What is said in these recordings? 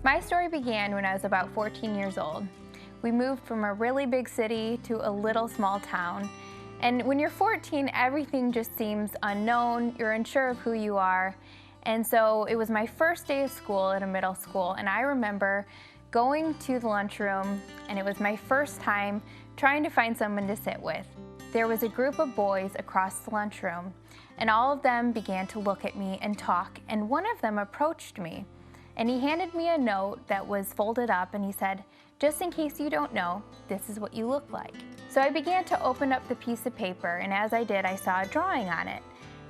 My story began when I was about 14 years old. We moved from a really big city to a little small town. And when you're 14, everything just seems unknown, you're unsure of who you are. And so it was my first day of school at a middle school, and I remember going to the lunchroom, and it was my first time trying to find someone to sit with. There was a group of boys across the lunchroom, and all of them began to look at me and talk, and one of them approached me, and he handed me a note that was folded up, and he said, "Just in case you don't know, this is what you look like." So I began to open up the piece of paper, and as I did, I saw a drawing on it.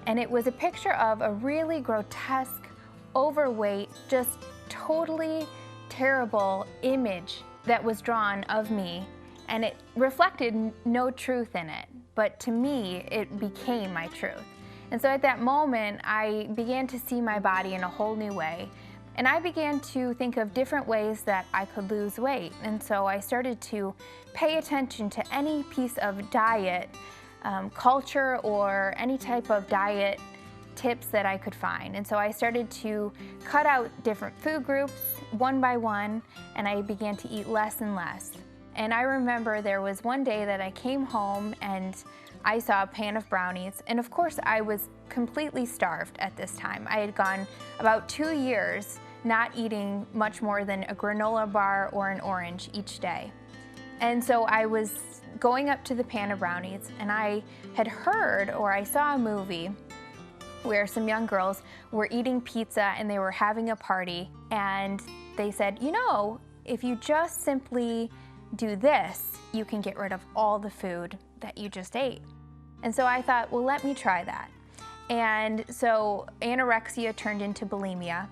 And it was a picture of a really grotesque, overweight, just totally terrible image that was drawn of me. And it reflected no truth in it, but to me, it became my truth. And so at that moment, I began to see my body in a whole new way. And I began to think of different ways that I could lose weight. And so I started to pay attention to any piece of diet culture or any type of diet tips that I could find. And so I started to cut out different food groups one by one, and I began to eat less and less. And I remember there was one day that I came home and I saw a pan of brownies, and of course I was completely starved at this time. I had gone about 2 years not eating much more than a granola bar or an orange each day. And so I was going up to the pan of brownies, and I had heard, or I saw a movie where some young girls were eating pizza and they were having a party, and they said, you know, if you just simply do this, you can get rid of all the food that you just ate. And so I thought, well, let me try that. And so anorexia turned into bulimia,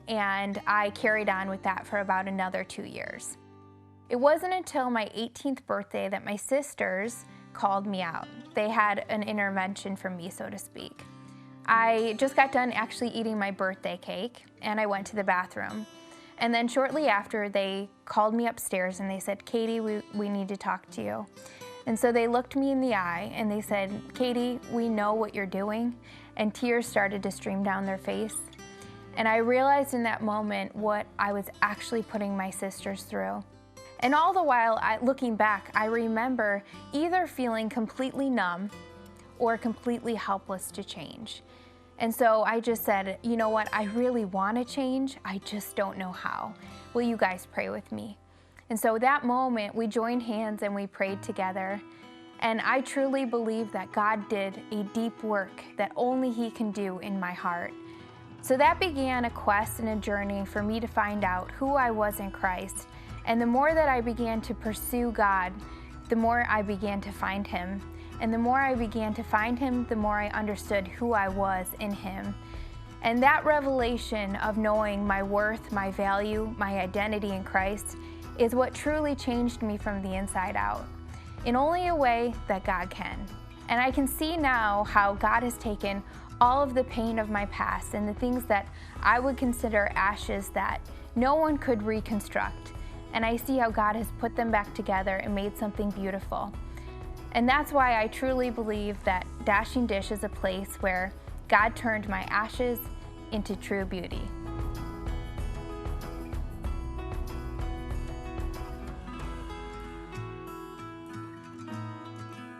and I carried on with that for about another 2 years. It wasn't until my 18th birthday that my sisters called me out. They had an intervention from me, so to speak. I just got done actually eating my birthday cake, and I went to the bathroom. And then shortly after, they called me upstairs and they said, "Katie, we need to talk to you." And so they looked me in the eye and they said, "Katie, we know what you're doing." And tears started to stream down their face. And I realized in that moment what I was actually putting my sisters through. And all the while, looking back, I remember either feeling completely numb or completely helpless to change. And so I just said, you know what, I really want to change, I just don't know how. Will you guys pray with me? And so that moment, we joined hands and we prayed together. And I truly believe that God did a deep work that only He can do in my heart. So that began a quest and a journey for me to find out who I was in Christ. And the more that I began to pursue God, the more I began to find Him. And the more I began to find Him, the more I understood who I was in Him. And that revelation of knowing my worth, my value, my identity in Christ is what truly changed me from the inside out, in only a way that God can. And I can see now how God has taken all of the pain of my past and the things that I would consider ashes that no one could reconstruct. And I see how God has put them back together and made something beautiful. And that's why I truly believe that Dashing Dish is a place where God turned my ashes into true beauty.